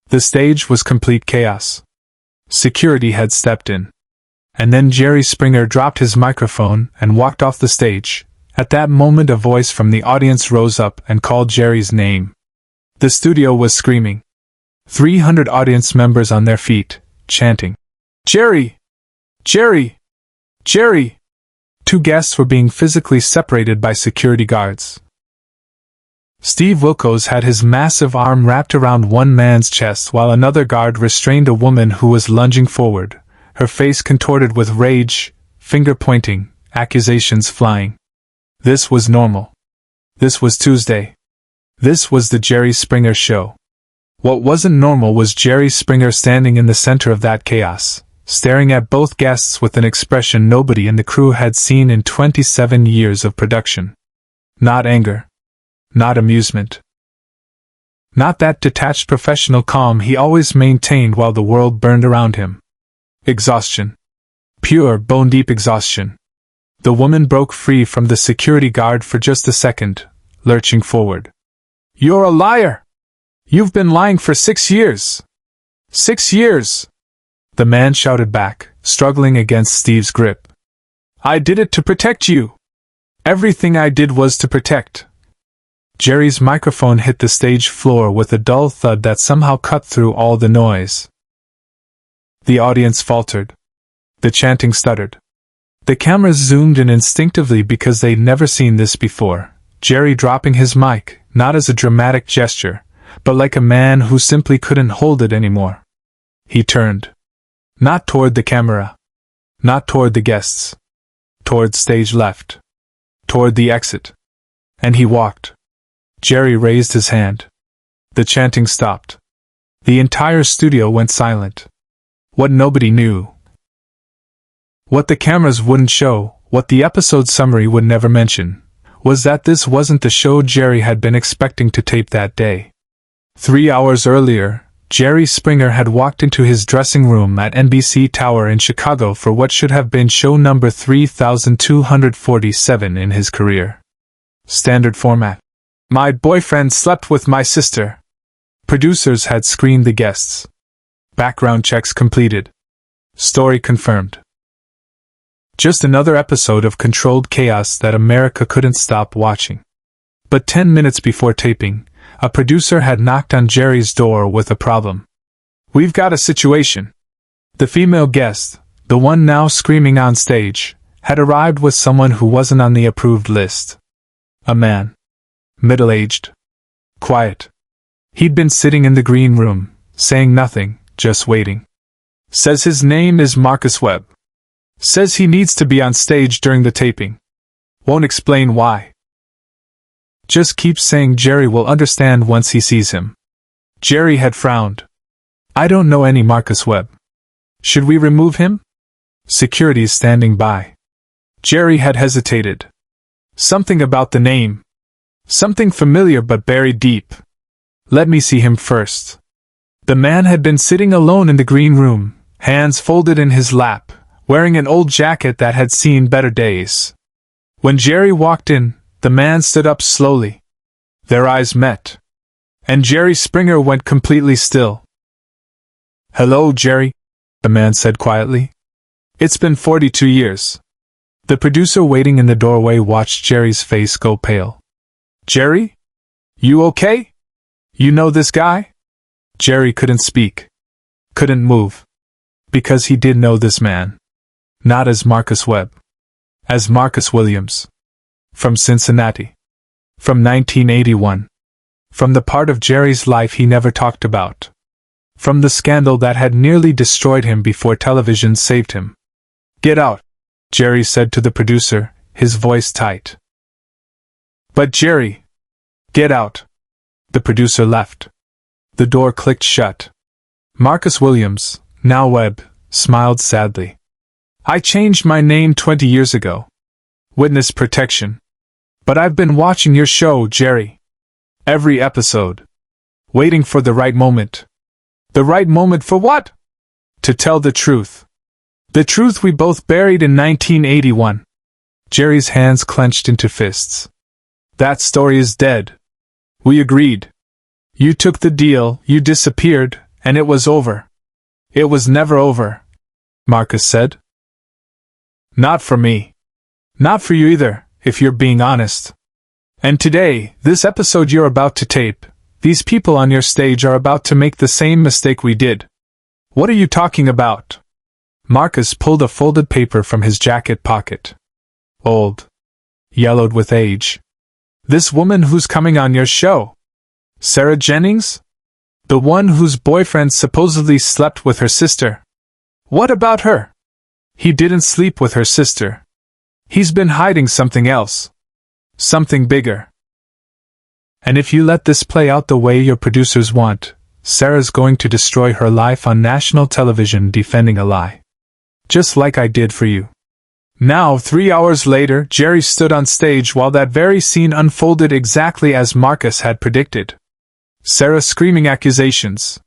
The stage was complete chaos. Security had stepped in. And then Jerry Springer dropped his microphone and walked off the stage. At that moment a voice from the audience rose up and called Jerry's name. The studio was screaming. 300 audience members on their feet, chanting, "Jerry! Jerry! Jerry!" 2 guests were being physically separated by security guards. Steve Wilkos had his massive arm wrapped around one man's chest while another guard restrained a woman who was lunging forward, her face contorted with rage, finger pointing, accusations flying. This was normal. This was Tuesday. This was the Jerry Springer Show. What wasn't normal was Jerry Springer standing in the center of that chaos, staring at both guests with an expression nobody in the crew had seen in 27 years of production. Not anger. Not amusement. Not that detached professional calm he always maintained while the world burned around him. Exhaustion. Pure, bone-deep exhaustion. The woman broke free from the security guard for just a second, lurching forward. "You're a liar! You've been lying for 6 years! 6 years!" The man shouted back, struggling against Steve's grip. "I did it to protect you! Everything I did was to protect." Jerry's microphone hit the stage floor with a dull thud that somehow cut through all the noise. The audience faltered. The chanting stuttered. The cameras zoomed in instinctively because they'd never seen this before, Jerry dropping his mic, not as a dramatic gesture, but like a man who simply couldn't hold it anymore. He turned. Not toward the camera. Not toward the guests. Toward stage left. Toward the exit. And he walked. Jerry raised his hand. The chanting stopped. The entire studio went silent. What nobody knew, what the cameras wouldn't show, what the episode summary would never mention, was that this wasn't the show Jerry had been expecting to tape that day. 3 hours earlier, Jerry Springer had walked into his dressing room at NBC Tower in Chicago for what should have been show number 3247 in his career. Standard format. "My boyfriend slept with my sister." Producers had screened the guests. Background checks completed. Story confirmed. Just another episode of controlled chaos that America couldn't stop watching. But 10 minutes before taping, a producer had knocked on Jerry's door with a problem. "We've got a situation." The female guest, the one now screaming on stage, had arrived with someone who wasn't on the approved list. A man. Middle-aged. Quiet. He'd been sitting in the green room, saying nothing, just waiting. Says his name is Marcus Webb. Says he needs to be on stage during the taping. Won't explain why. Just keeps saying Jerry will understand once he sees him. Jerry had frowned. "I don't know any Marcus Webb. Should we remove him?" Security's standing by. Jerry had hesitated. Something about the name. Something familiar but buried deep. "Let me see him first." The man had been sitting alone in the green room, hands folded in his lap, wearing an old jacket that had seen better days. When Jerry walked in, the man stood up slowly. Their eyes met. And Jerry Springer went completely still. "Hello, Jerry," the man said quietly. "It's been 42 years. The producer waiting in the doorway watched Jerry's face go pale. "Jerry? You okay? You know this guy?" Jerry couldn't speak. Couldn't move. Because he did know this man. Not as Marcus Webb. As Marcus Williams. From Cincinnati. From 1981. From the part of Jerry's life he never talked about. From the scandal that had nearly destroyed him before television saved him. "Get out," Jerry said to the producer, his voice tight. "But Jerry, get out." The producer left. The door clicked shut. Marcus Williams, now Webb, smiled sadly. "I changed my name 20 years ago. Witness protection. But I've been watching your show, Jerry. Every episode. Waiting for the right moment." "The right moment for what?" "To tell the truth. The truth we both buried in 1981. Jerry's hands clenched into fists. "That story is dead. We agreed. You took the deal, you disappeared, And it was over. It was never over, Marcus said. Not for me. Not for you either, if you're being honest. And today, this episode you're about to tape, these people on your stage are about to make the same mistake we did. What are you talking about? Marcus pulled a folded paper from his jacket pocket. Old. Yellowed with age. This woman who's coming on your show. Sarah Jennings? The one whose boyfriend supposedly slept with her sister. What about her? He didn't sleep with her sister. He's been hiding something else. Something bigger. And if you let this play out the way your producers want, Sarah's going to destroy her life on national television defending a lie. Just like I did for you. Now, 3 hours later, Jerry stood on stage while that very scene unfolded exactly as Marcus had predicted. Sarah screaming accusations.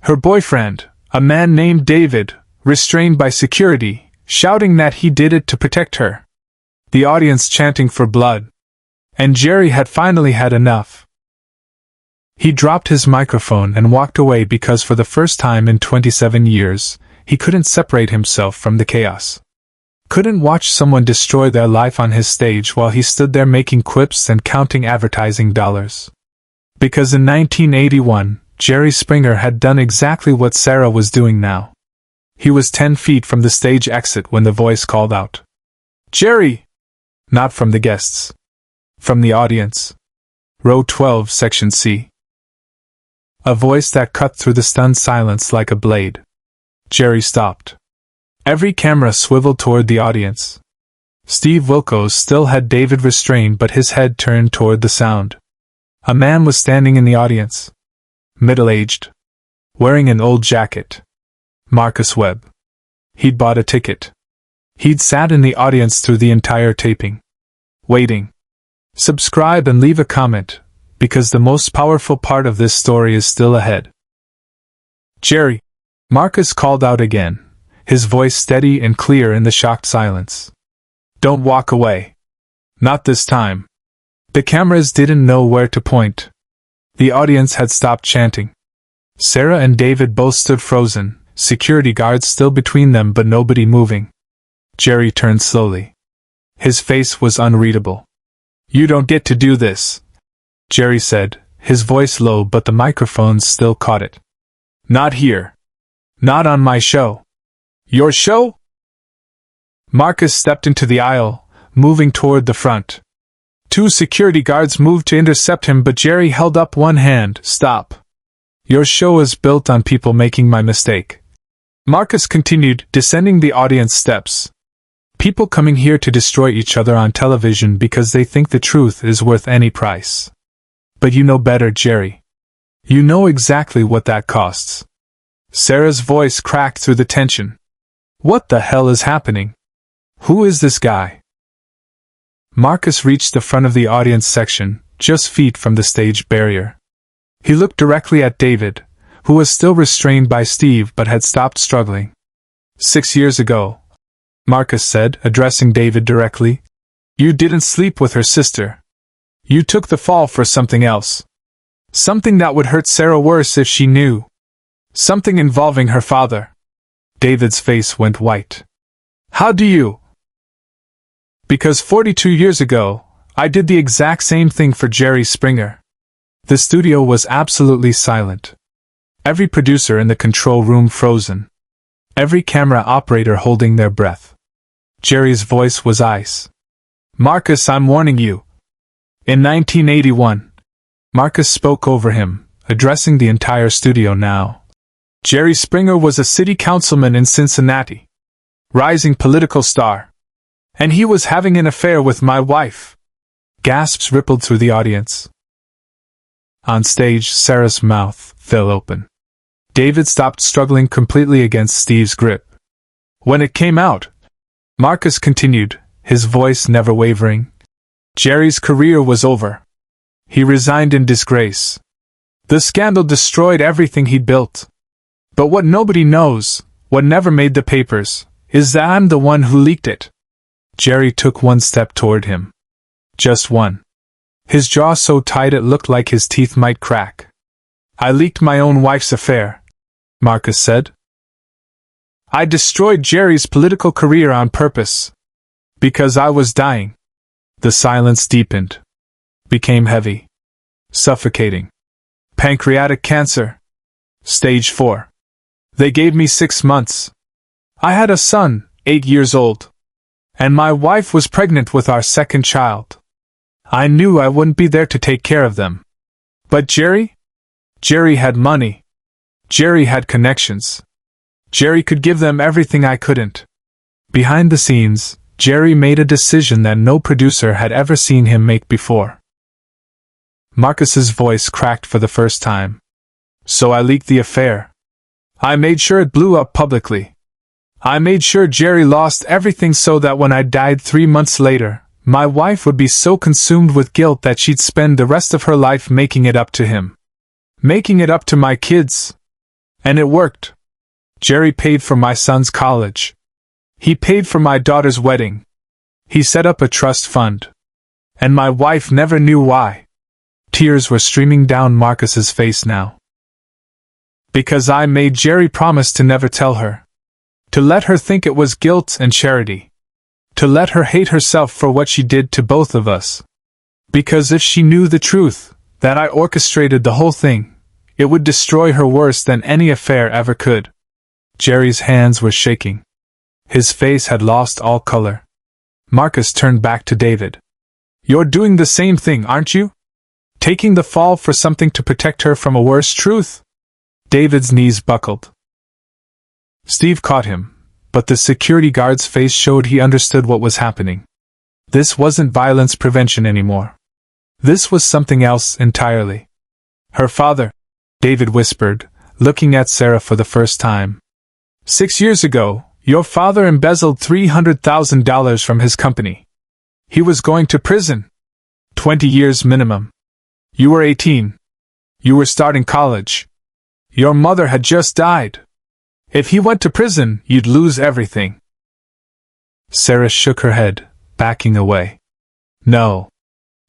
Her boyfriend, a man named David, restrained by security, shouting that he did it to protect her. The audience chanting for blood. And Jerry had finally had enough. He dropped his microphone and walked away because for the first time in 27 years, he couldn't separate himself from the chaos. Couldn't watch someone destroy their life on his stage while he stood there making quips and counting advertising dollars. Because in 1981, Jerry Springer had done exactly what Sarah was doing now. He was 10 feet from the stage exit when the voice called out. Jerry! Not from the guests. From the audience. Row 12, Section C. A voice that cut through the stunned silence like a blade. Jerry stopped. Every camera swiveled toward the audience. Steve Wilkos still had David restrained, but his head turned toward the sound. A man was standing in the audience. Middle-aged. Wearing an old jacket. Marcus Webb. He'd bought a ticket. He'd sat in the audience through the entire taping. Waiting. Subscribe and leave a comment, because the most powerful part of this story is still ahead. Jerry! Marcus called out again, his voice steady and clear in the shocked silence. Don't walk away. Not this time. The cameras didn't know where to point. The audience had stopped chanting. Sarah and David both stood frozen, security guards still between them but nobody moving. Jerry turned slowly. His face was unreadable. You don't get to do this, Jerry said, his voice low but the microphones still caught it. Not here. Not on my show. Your show? Marcus stepped into the aisle, moving toward the front. 2 security guards moved to intercept him, but Jerry held up one hand. Stop. Your show is built on people making my mistake. Marcus continued, descending the audience steps. People coming here to destroy each other on television because they think the truth is worth any price. But you know better, Jerry. You know exactly what that costs. Sarah's voice cracked through the tension. What the hell is happening? Who is this guy? Marcus reached the front of the audience section, just feet from the stage barrier. He looked directly at David, who was still restrained by Steve but had stopped struggling. 6 years ago, Marcus said, addressing David directly, you didn't sleep with her sister. You took the fall for something else. Something that would hurt Sarah worse if she knew. Something involving her father. David's face went white. How do you? Because 42 years ago, I did the exact same thing for Jerry Springer. The studio was absolutely silent. Every producer in the control room frozen. Every camera operator holding their breath. Jerry's voice was ice. Marcus, I'm warning you. In 1981, Marcus spoke over him, addressing the entire studio now. Jerry Springer was a city councilman in Cincinnati. Rising political star. And he was having an affair with my wife. Gasps rippled through the audience. On stage, Sarah's mouth fell open. David stopped struggling completely against Steve's grip. When it came out, Marcus continued, his voice never wavering. Jerry's career was over. He resigned in disgrace. The scandal destroyed everything he'd built. But what nobody knows, what never made the papers, is that I'm the one who leaked it. Jerry took one step toward him. Just one. His jaw so tight it looked like his teeth might crack. I leaked my own wife's affair. Marcus said. I destroyed Jerry's political career on purpose. Because I was dying. The silence deepened. Became heavy. Suffocating. Pancreatic cancer. Stage 4. They gave me 6 months. I had a son, 8 years old. And my wife was pregnant with our second child. I knew I wouldn't be there to take care of them. But Jerry? Jerry had money. Jerry had connections. Jerry could give them everything I couldn't. Behind the scenes, Jerry made a decision that no producer had ever seen him make before. Marcus's voice cracked for the first time. So I leaked the affair. I made sure it blew up publicly. I made sure Jerry lost everything so that when I died 3 months later, my wife would be so consumed with guilt that she'd spend the rest of her life making it up to him. Making it up to my kids. And it worked. Jerry paid for my son's college. He paid for my daughter's wedding. He set up a trust fund. And my wife never knew why. Tears were streaming down Marcus's face now. Because I made Jerry promise to never tell her. To let her think it was guilt and charity. To let her hate herself for what she did to both of us. Because if she knew the truth, that I orchestrated the whole thing, it would destroy her worse than any affair ever could. Jerry's hands were shaking. His face had lost all color. Marcus turned back to David. You're doing the same thing, aren't you? Taking the fall for something to protect her from a worse truth? David's knees buckled. Steve caught him, but the security guard's face showed he understood what was happening. This wasn't violence prevention anymore. This was something else entirely. Her father, David whispered, looking at Sarah for the first time. 6 years ago, your father embezzled $300,000 from his company. He was going to prison. 20 years minimum. You were 18. You were starting college. Your mother had just died. If he went to prison, you'd lose everything. Sarah shook her head, backing away. No.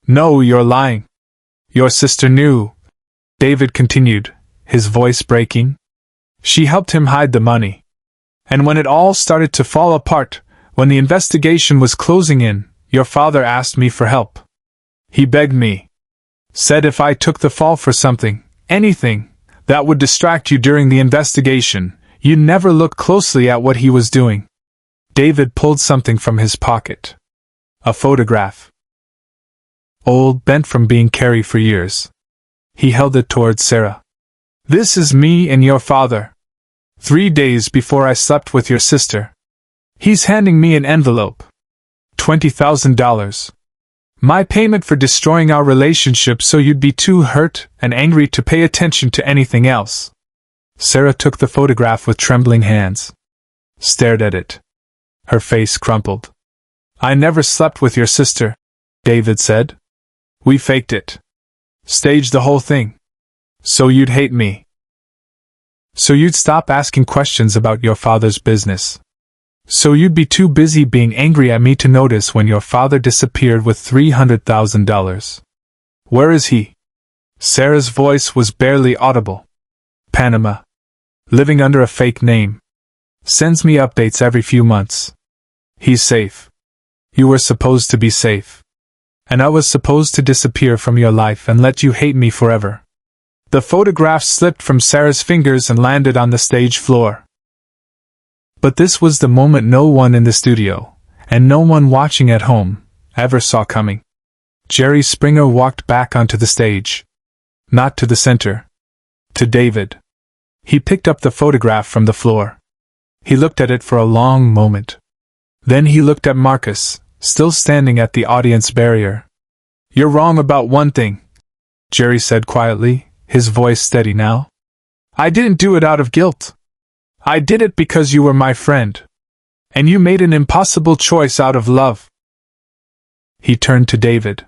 No, you're lying. Your sister knew. David continued, his voice breaking. She helped him hide the money. And when it all started to fall apart, when the investigation was closing in, your father asked me for help. He begged me. Said if I took the fall for something, anything, that would distract you during the investigation, you never look closely at what he was doing. David pulled something from his pocket. A photograph. Old, bent from being carried for years. He held it towards Sarah. This is me and your father. 3 days before I slept with your sister. He's handing me an envelope. $20,000. My payment for destroying our relationship so you'd be too hurt and angry to pay attention to anything else. Sarah took the photograph with trembling hands. Stared at it. Her face crumpled. I never slept with your sister, David said. We faked it. Staged the whole thing. So you'd hate me. So you'd stop asking questions about your father's business. So you'd be too busy being angry at me to notice when your father disappeared with $300,000. Where is he? Sarah's voice was barely audible. Panama. Living under a fake name. Sends me updates every few months. He's safe. You were supposed to be safe. And I was supposed to disappear from your life and let you hate me forever. The photograph slipped from Sarah's fingers and landed on the stage floor. But this was the moment no one in the studio, and no one watching at home, ever saw coming. Jerry Springer walked back onto the stage. Not to the center. To David. He picked up the photograph from the floor. He looked at it for a long moment. Then he looked at Marcus, still standing at the audience barrier. You're wrong about one thing, Jerry said quietly, his voice steady now. I didn't do it out of guilt. I did it because you were my friend. And you made an impossible choice out of love. He turned to David.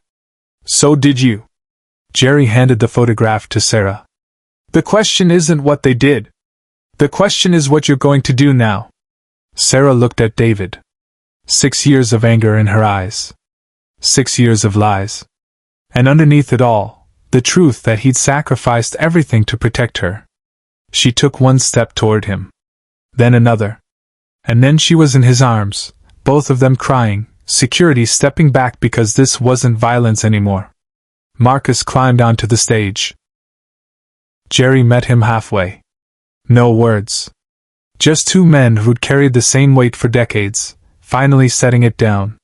So did you. Jerry handed the photograph to Sarah. The question isn't what they did. The question is what you're going to do now. Sarah looked at David. 6 years of anger in her eyes. 6 years of lies. And underneath it all, the truth that he'd sacrificed everything to protect her. She took one step toward him. Then another. And then she was in his arms, both of them crying, security stepping back because this wasn't violence anymore. Marcus climbed onto the stage. Jerry met him halfway. No words. Just two men who'd carried the same weight for decades, finally setting it down.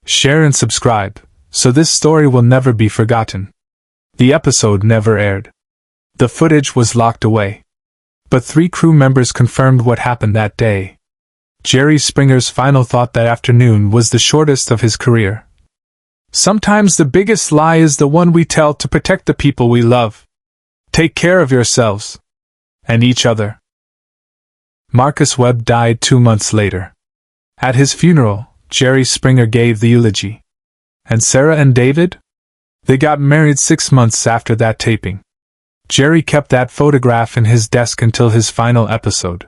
Share and subscribe, so this story will never be forgotten. The episode never aired. The footage was locked away. But 3 crew members confirmed what happened that day. Jerry Springer's final thought that afternoon was the shortest of his career. Sometimes the biggest lie is the one we tell to protect the people we love. Take care of yourselves. And each other. Marcus Webb died 2 months later. At his funeral, Jerry Springer gave the eulogy. And Sarah and David? They got married 6 months after that taping. Jerry kept that photograph in his desk until his final episode.